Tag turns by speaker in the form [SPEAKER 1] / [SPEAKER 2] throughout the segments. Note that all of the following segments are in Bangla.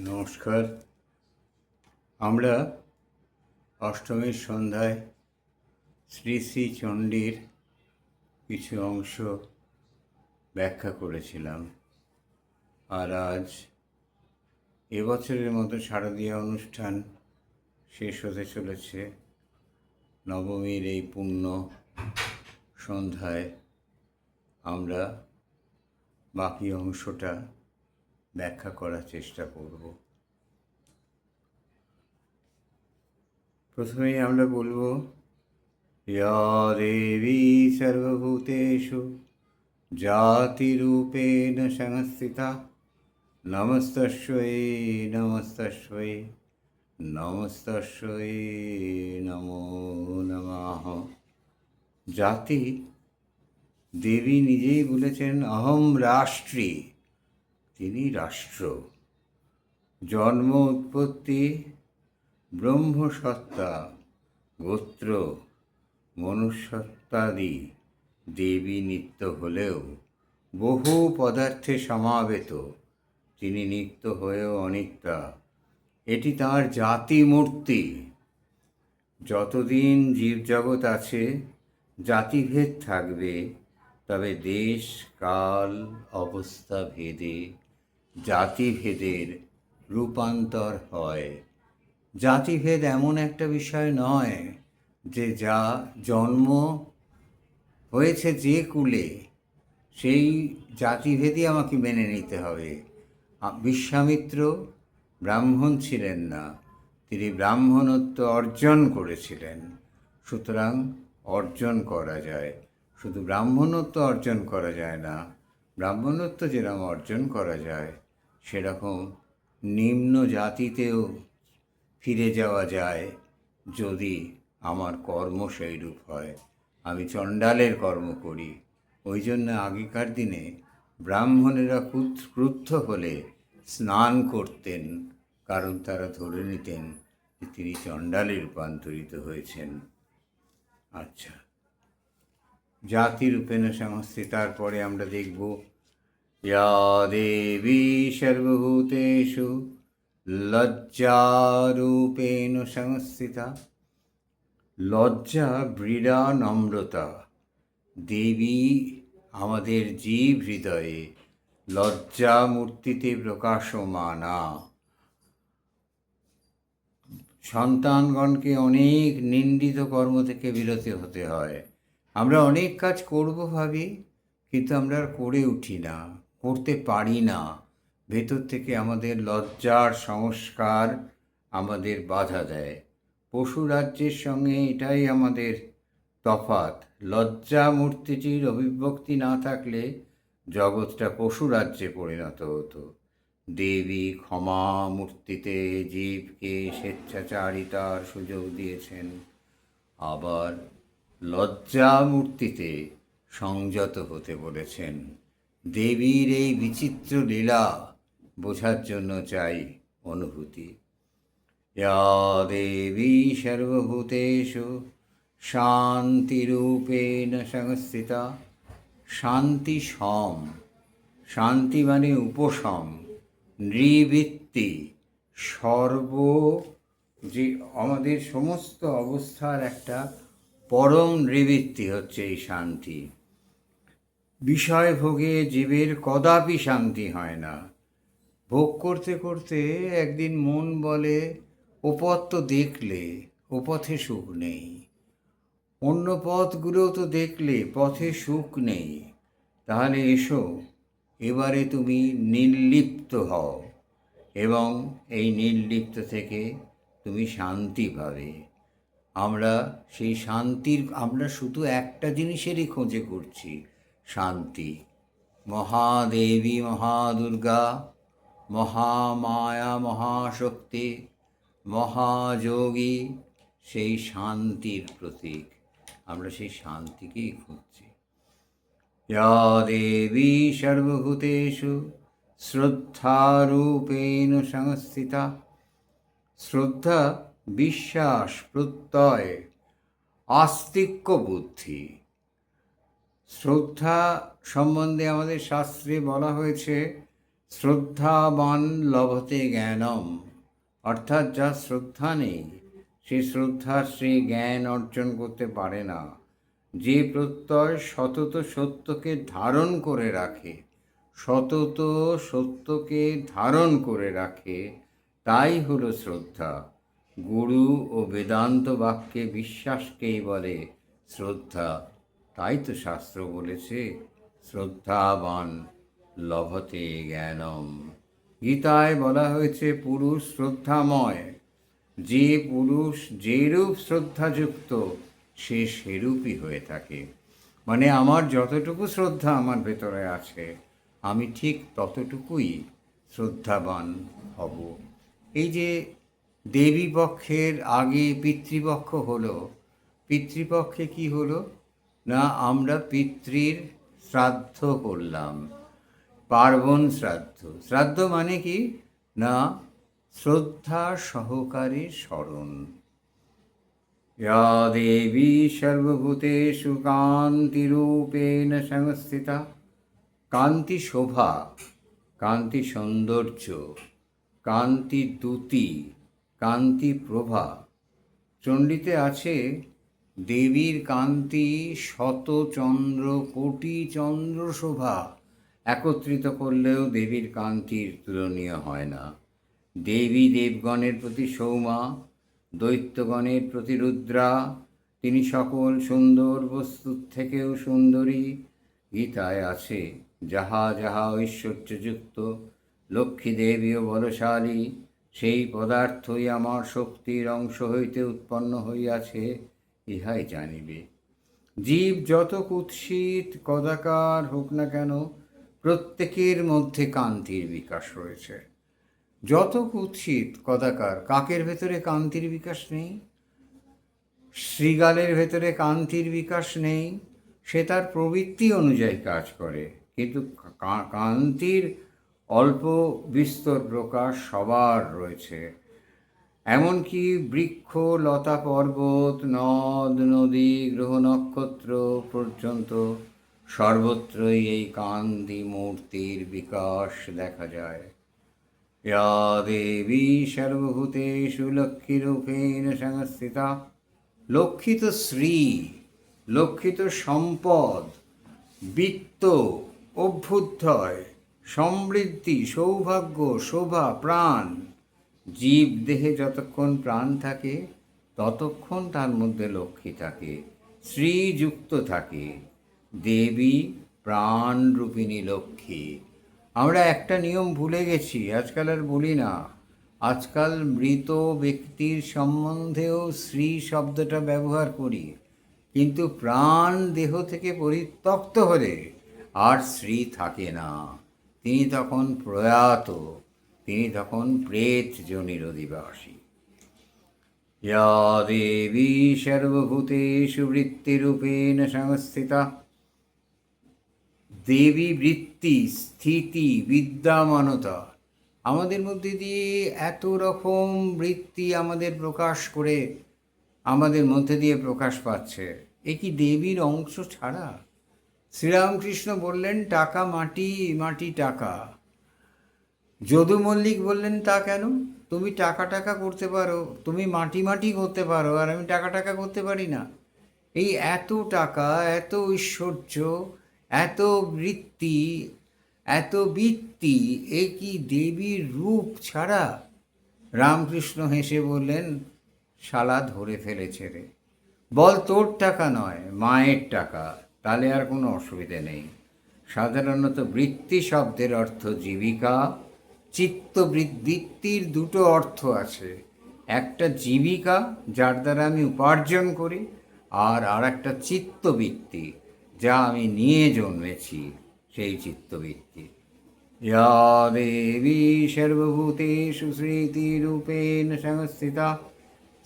[SPEAKER 1] নমস্কার। আমরা অষ্টমীর সন্ধ্যায় শ্রী শ্রী চণ্ডীর কিছু অংশ ব্যাখ্যা করেছিলাম। আর আজ এবছরের মতো শারদীয় অনুষ্ঠান শেষ হতে চলেছে। নবমীর এই পুণ্য সন্ধ্যায় আমরা বাকি অংশটা ব্যাখ্যা করার চেষ্টা করব। প্রথমেই আমরা বলবো, ইয়া দেবী সর্বভূতেষু জাতিরূপেণ সংস্থিতা নমস্তস্যৈ নমস্তস্যৈ নমস্তস্যৈ নমো নমঃ। জাতি, দেবী নিজেই বলেছেন অহম রাষ্ট্রী, তিনি রাষ্ট্র। জন্ম, উৎপত্তি, ব্রহ্মসত্তা, গোত্র, মনুষ্যত্বাদি দেবী নিত্য হলেও বহু পদার্থে সমাবেত, তিনি নিত্য হয়েও অনিত্যা। এটি তাঁর জাতি মূর্তি। যতদিন জীবজগৎ আছে জাতিভেদ থাকবে, তবে দেশ কাল অবস্থা ভেদে জাতিভেদের রূপান্তর হয়। জাতিভেদ এমন একটা বিষয় নয় যে যা জন্ম হয়েছে যে কুলে সেই জাতিভেদই আমাকে মেনে নিতে হবে। বিশ্বামিত্র ব্রাহ্মণ ছিলেন না, তিনি ব্রাহ্মণত্ব অর্জন করেছিলেন। সুতরাং অর্জন করা যায়, শুধু ব্রাহ্মণত্ব অর্জন করা যায় না। ব্রাহ্মণত্ব যেরকম অর্জন করা যায়, সেরকম নিম্ন জাতিতেও ফিরে যাওয়া যায় যদি আমার কর্ম সেইরূপ হয়। আমি চণ্ডালের কর্ম করি, ওই জন্য আগেকার দিনে ব্রাহ্মণেরা ক্রুদ্ধ হলে স্নান করতেন, কারণ তারা ধরে নিতেন যে তিনি চণ্ডালে রূপান্তরিত হয়েছেন। আচ্ছা, জাতিরূপেণ সংস্থিতা। তারপরে আমরা দেখব, ইয়া দেবী সর্বভূতেষু লজ্জারূপেণ সংস্থিতা। লজ্জা, ব্রীড়া, নম্রতা, দেবী আমাদের জীব হৃদয়ে লজ্জা মূর্তিতে প্রকাশমানা। সন্তানগণকে অনেক নিন্দিত কর্ম থেকে বিরত হতে হয়। আমরা অনেক কাজ করব ভাবি, কিন্তু আমরা আর করে উঠি না, করতে পারি না। ভেতর থেকে আমাদের লজ্জার সংস্কার আমাদের বাধা দেয়। পশু রাজ্যের সঙ্গে এটাই আমাদের তফাৎ। লজ্জা মূর্তিটির অভিব্যক্তি না থাকলে জগৎটা পশু রাজ্যে পরিণত হতো। দেবী ক্ষমা মূর্তিতে জীবকে স্বেচ্ছাচারিতার সুযোগ দিয়েছেন, আবার লজ্জা মূর্তিতে সংযত হতে বলেছেন। দেবীর এই বিচিত্র লীলা বোঝার জন্য চাই অনুভূতি। ইয়া দেবী সর্বভূতেষু শান্তিরূপেণ সংস্থিতা। শান্তি সম, শান্তি মানে উপশম, নৃবৃত্তি, যে আমাদের সমস্ত অবস্থার একটা পরম নৃবৃত্তি হচ্ছে এই শান্তি। বিষয় ভোগে জীবের কদাপি শান্তি হয় না। ভোগ করতে করতে একদিন মন বলে, ও পথ তো দেখলে, ও পথে সুখ নেই, অন্য পথগুলোও তো দেখলে, পথে সুখ নেই। তাহলে এসো, এবারে তুমি নির্লিপ্ত হও, এবং এই নির্লিপ্ত থেকে তুমি শান্তি পাবে। আমরা সেই শান্তির, আমরা শুধু একটা জিনিসেরই খোঁজে করছি, শান্তি। মহাদেবী, মহাদুর্গা, মহামায়া, মহাশক্তি, মহাযোগী সেই শান্তির প্রতীক। আমরা সেই শান্তিকেই খুঁজছি। ইয়া দেবী সর্বভূতেষু শ্রদ্ধারূপেণ সংস্থিতা। শ্রদ্ধা, বিশ্বাস, প্রত্যয়, আস্তিক্য বুদ্ধি। শ্রদ্ধা সম্বন্ধে আমাদের শাস্ত্রে বলা হয়েছে শ্রদ্ধাবান লভতে জ্ঞানম, অর্থাৎ যার শ্রদ্ধা নেই সে শ্রদ্ধার সে জ্ঞান অর্জন করতে পারে না। যে প্রত্যয় সতত সত্যকে ধারণ করে রাখে, সতত সত্যকে ধারণ করে রাখে, তাই হলো শ্রদ্ধা। গুরু ও বেদান্ত বাক্যে বিশ্বাসকেই বলে শ্রদ্ধা। তাই তো শাস্ত্র বলেছে শ্রদ্ধাবান লভতে জ্ঞানম। গীতায় বলা হয়েছে পুরুষ শ্রদ্ধাময়। যে পুরুষ যেরূপ শ্রদ্ধাযুক্ত সে সেরূপই হয়ে থাকে। মানে আমার যতটুকু শ্রদ্ধা আমার ভেতরে আছে আমি ঠিক ততটুকুই শ্রদ্ধাবান হব। এই যে দেবী পক্ষের আগে পিতৃপক্ষ হলো, পিতৃপক্ষে কি হলো না আমরা পিতৃর শ্রাদ্ধ করলাম, পার্বণ শ্রাদ্ধ। শ্রাদ্ধ মানে কি না শ্রদ্ধা সহকারে স্মরণ। या देवी सर्वभूतेषु कान्तिरूपेण संस्थिता। কান্তি শোভা, কান্তি সৌন্দর্য, কান্তি দ্যুতি, কান্তি প্রভা। চণ্ডীতে আছে দেবীর কান্তি শত চন্দ্র কোটি চন্দ্র শোভা একত্রিত করলেও দেবীর কান্তির তুলনীয় হয় না। দেবী দেবগণের প্রতি সৌমা, দৈত্যগণের প্রতি রুদ্রা, তিনি সকল সুন্দর বস্তুর থেকেও সুন্দরী। গীতায় আছে যাহা যাহা ঐশ্বর্যযুক্ত লক্ষ্মী দেবীও বলশালী, সেই পদার্থই আমার শক্তির অংশ হইতে উৎপন্ন হইয়াছে, ইহাই জানিবে। জীব যত কুৎসিত কদাকার হোক না কেন প্রত্যেকের মধ্যে কান্তির বিকাশ রয়েছে। যত কুৎসিত কদাকার, কাকের ভেতরে কান্তির বিকাশ নেই? শৃগালের ভেতরে কান্তির বিকাশ নেই? সে তার প্রবৃত্তি অনুযায়ী কাজ করে, কিন্তু কান্তির অল্প বিস্তর প্রকাশ সবার রয়েছে। এমনকি বৃক্ষ লতা পর্বত নদ নদী গ্রহ নক্ষত্র পর্যন্ত সর্বত্রই এই কান্তি মূর্তির বিকাশ দেখা যায়। या देवी सर्वभूतेषु लक्ष्मीरूपेण संस्थिता। লক্ষিত শ্রী, লক্ষিত সম্পদ, বিত্ত, অভ্যুদয়, সমৃদ্ধি, সৌভাগ্য, শোভা, প্রাণ। জীব দেহে যতক্ষণ প্রাণ থাকে ততক্ষণ তার মধ্যে লক্ষ্মী থাকে, শ্রীযুক্ত থাকে। দেবী প্রাণরূপিণী লক্ষ্মী। আমরা একটা নিয়ম ভুলে গেছি, আজকাল আর বলি না। আজকাল মৃত ব্যক্তির সম্বন্ধেও শ্রী শব্দটা ব্যবহার করি, কিন্তু প্রাণ দেহ থেকে পরিত্যক্ত হলে আর শ্রী থাকে না। তিনি তখন প্রয়াত, তিনি তখন প্রেত যোনির অধিবাসী। या देवी सर्वभूतेषु वृत्तिरूपेण संस्थिता। দেবী বৃত্তি, স্থিতি, বিদ্যমানতা আমাদের মধ্যে দিয়ে এত রকম বৃত্তি আমাদের প্রকাশ করে আমাদের মধ্যে দিয়ে প্রকাশ পাচ্ছে। এ কি দেবীর অংশ ছাড়া? শ্রীরামকৃষ্ণ বললেন টাকা মাটি, মাটি টাকা। যদু মল্লিক বললেন তা কেন? তুমি টাকা টাকা করতে পারো, তুমি মাটি মাটি করতে পারো, আর আমি টাকা টাকা করতে পারি না। এই এত টাকা, এত ঐশ্বর্য, এত বৃত্তি, এত বৃত্তি, এ কি দেবীর রূপ ছাড়া? রামকৃষ্ণ হেসে বললেন শালা ধরে ফেলেছে রে, বল তোর টাকা নয় মায়ের টাকা, তাহলে আর কোনো অসুবিধে নেই। সাধারণত বৃত্তি শব্দের অর্থ জীবিকা। চিত্তবৃত্তির দুটো অর্থ আছে, একটা জীবিকা যার দ্বারা আমি উপার্জন করি, আর একটা চিত্তবৃত্তি যা আমি নিয়ে জন্মেছি, সেই চিত্তবৃত্তি। या দেবী সর্বভূতেষু স্মৃতিরূপেণ সংস্থিতা।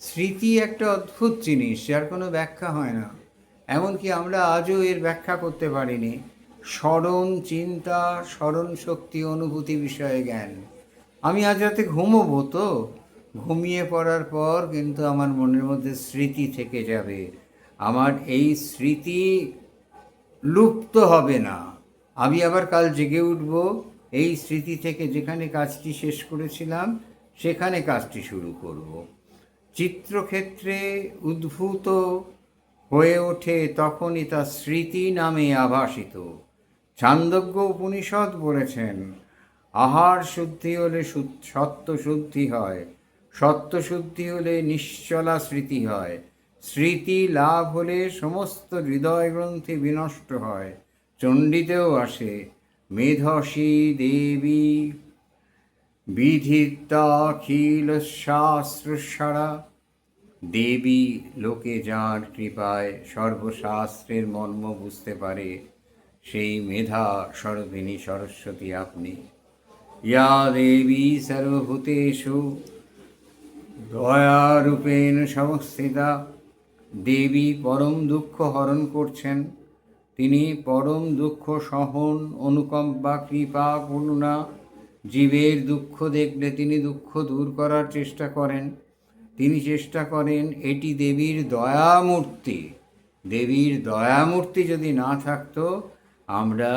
[SPEAKER 1] স্মৃতি একটা অদ্ভুত জিনিস যার কোনো ব্যাখ্যা হয় না, এমনকি আমরা আজও এর ব্যাখ্যা করতে পারিনি। স্মরণ, চিন্তা, স্মরণ শক্তি, অনুভূতি বিষয়ে জ্ঞান। আমি আজ রাতে ঘুমোবো, তো ঘুমিয়ে পড়ার পর কিন্তু আমার মনের মধ্যে স্মৃতি থেকে যাবে। আমার এই স্মৃতি লুপ্ত হবে না। আমি আবার কাল জেগে উঠব, এই স্মৃতি থেকে যেখানে কাজটি শেষ করেছিলাম সেখানে কাজটি শুরু করব। চিত্রক্ষেত্রে উদ্ভূত হয়ে ওঠে তখনই তা স্মৃতি নামে আভাসিত। ছান্দোগ্য উপনিষদ বলেছেন, আহার শুদ্ধি হলে সত্য শুদ্ধি হয়, সত্য শুদ্ধি হলে নিশ্চলা স্মৃতি হয়, স্মৃতি লাভ হলে সমস্ত হৃদয় গ্রন্থি বিনষ্ট হয়। চণ্ডীতেও আসে, মেধসী দেবী বিধিতাখিল শাস্ত্র সারা। দেবী লোকে যার কৃপায় সর্বশাস্ত্রের মর্ম বুঝতে পারে, সেই মেধা স্বরূপিণী সরস্বতী আপনি। ইয়া দেবী সর্বভূতেষু দয়ারূপেণ সংস্থিতা। দেবী পরম দুঃখ হরণ করছেন, তিনি পরম দুঃখ সহন, অনুকম্পা, কৃপা, করুণা। জীবের দুঃখ দেখলে তিনি দুঃখ দূর করার চেষ্টা করেন। তিনি চেষ্টা করেন, এটি দেবীর দয়ামূর্তি। দেবীর দয়ামূর্তি যদি না থাকতো আমরা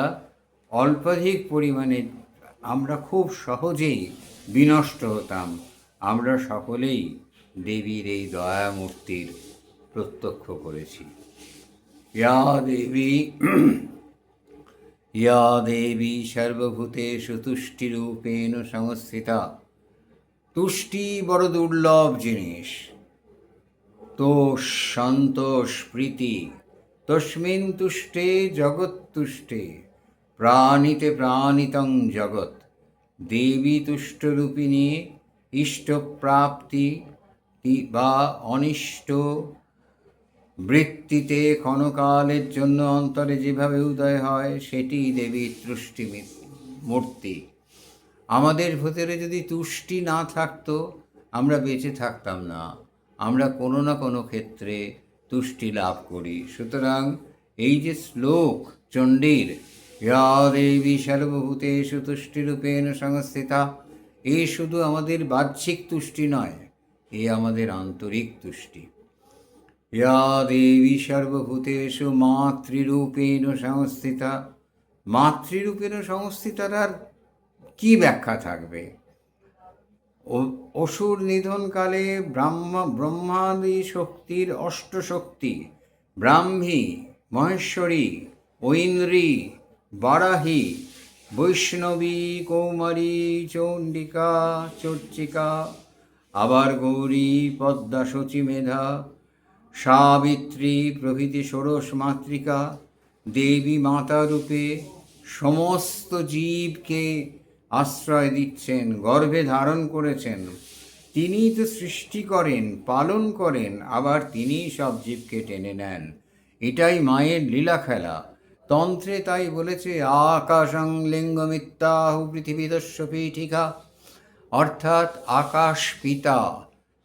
[SPEAKER 1] অল্পাধিক পরিমাণে, আমরা খুব সহজেই বিনষ্ট হতাম। আমরা সকলেই দেবীর এই দয়ামূর্তির প্রত্যক্ষ করেছি। ইয়া দেবী সর্বভূতেষু তুষ্টিরূপেণ সংস্থিতা। তুষ্টি বড় দুর্লভ জিনিস। তোষ, সন্তোষ, প্রীতি, তস্মিন তুষ্টে জগৎ তুষ্টে, প্রাণিতে প্রাণিতং জগৎ। দেবী তুষ্টরূপিণী ইষ্টপ্রাপ্তি বা অনিষ্ট বৃত্তিতে ক্ষণকালের জন্য অন্তরে যেভাবে উদয় হয় সেটি দেবীর তুষ্টি মূর্তি। আমাদের ভেতরে যদি তুষ্টি না থাকতো আমরা বেঁচে থাকতাম না। আমরা কোনো না কোনো ক্ষেত্রে তুষ্টি লাভ করি। সুতরাং এই যে শ্লোক চণ্ডীর, ইয়া দেবী সর্বভূতেষু তুষ্টিরূপেণ সংস্থিতা, এ শুধু আমাদের বাহ্যিক তুষ্টি নয়, এ আমাদের আন্তরিক তুষ্টি। ইয়া দেবী সর্বভূতেষু মাতৃরূপেণ সংস্থিতা। মাতৃরূপেণ সংস্থিতার আর কী ব্যাখ্যা থাকবে? অসুর নিধনকালে ব্রহ্মাদি শক্তির অষ্টশক্তি, ব্রাহ্মী, মহেশ্বরী, ঐন্দ্রী, বারাহী, বৈষ্ণবী, কৌমারী, চণ্ডিকা, চর্চিকা, আবার গৌরী, পদ্মা, শচীমেধা, সাবিত্রী প্রভৃতি ষোড়শ মাতৃকা দেবী মাতা রূপে সমস্ত জীবকে আশ্রয় দিচ্ছেন, গর্ভে ধারণ করেছেন। তিনিই তো সৃষ্টি করেন, পালন করেন, আবার তিনিই সব জীবকে টেনে নেন। এটাই মায়ের লীলা খেলা। তন্ত্রে তাই বলেছে, আকাশং লিঙ্গমিত্যাহু পৃথিবীদস্য পীঠিকা। অর্থাৎ আকাশ পিতা,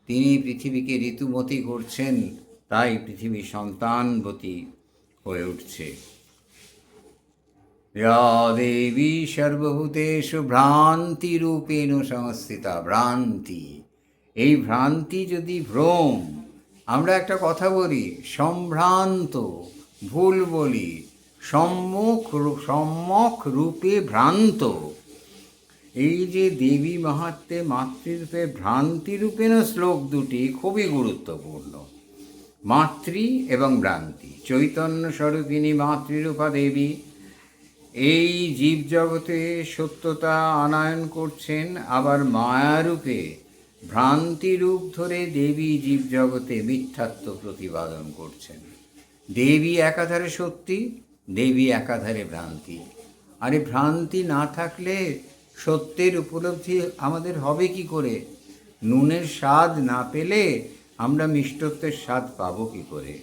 [SPEAKER 1] তিনি পৃথিবীকে ঋতুমতী করছেন, তাই পৃথিবী সন্তানবতী হয়ে উঠছে। ইয়া দেবী সর্বভূতেষু ভ্রান্তিরূপেণ সংস্থিতা। ভ্রান্তি, এই ভ্রান্তি যদি ভ্রম, আমরা একটা কথা বলি সম্ভ্রান্ত, ভুল বলি, সম্যক রূপে ভ্রান্ত। এই যে দেবী মাহাত্ম্যে মাতৃরূপে ভ্রান্তিরূপেণ শ্লোক দুটি খুবই গুরুত্বপূর্ণ। মাতৃ এবং ভ্রান্তি। চৈতন্য স্বরূপিণী মাতৃরূপা দেবী এই জীবজগতে সত্যতা আনয়ন করছেন, আবার মায়ারূপে ভ্রান্তিরূপ ধরে দেবী জীবজগতে মিথ্যাত্ব প্রতিপাদন করছেন। দেবী একাধারে সত্যি, দেবী একাধারে ভ্রান্তি। আরে ভ্রান্তি না থাকলে সত্যের উপলব্ধি আমাদের হবে কি করে? নুনের স্বাদ না পেলে আমরা মিষ্টত্বের স্বাদ পাবো কি করে?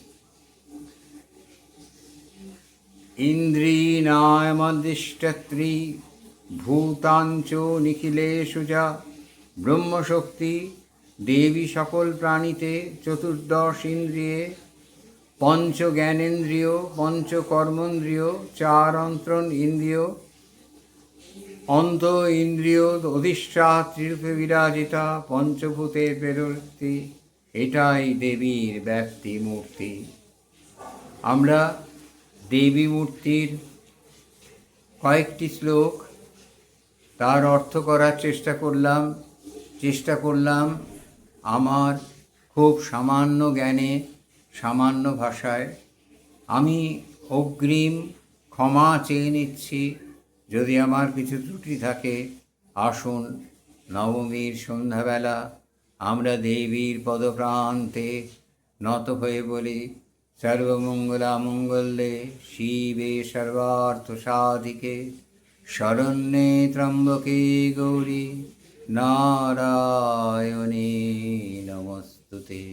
[SPEAKER 1] ইন্দ্রিণামদিষ্টত্রী ভূতাঞ্চ নিখিলেষু যা। ব্রহ্মশক্তি দেবী সকল প্রাণীতে, চতুর্দশ ইন্দ্রিয়ে, পঞ্চ জ্ঞানেন্দ্রিয়, পঞ্চ কর্মেন্দ্রিয়, চার অন্তরণ ইন্দ্রিয়, অন্ত ইন্দ্রিয় অধিষ্ঠাত্রীরূপে বিরাজিতা, পঞ্চভূতের প্রেরবর্তী। এটাই দেবীর ব্যক্তি মূর্তি। আমরা দেবী মূর্তির কয়েকটি শ্লোক তার অর্থ করার চেষ্টা করলাম আমার খুব সামান্য জ্ঞানে, সামান্য ভাষায়। আমি অগ্রিম ক্ষমা চেয়ে নিচ্ছি যদি আমার কিছু ত্রুটি থাকে। আসুন নবমীর সন্ধ্যাবেলা আমরা দেবীর পদপ্রান্তে নত হয়ে বলি, সর্বমঙ্গলামঙ্গলে শিবে সর্বার্থ সাধিকে শরণ্যে ত্র্যম্বকে গৌরী নারায়ণী নমস্তুতে।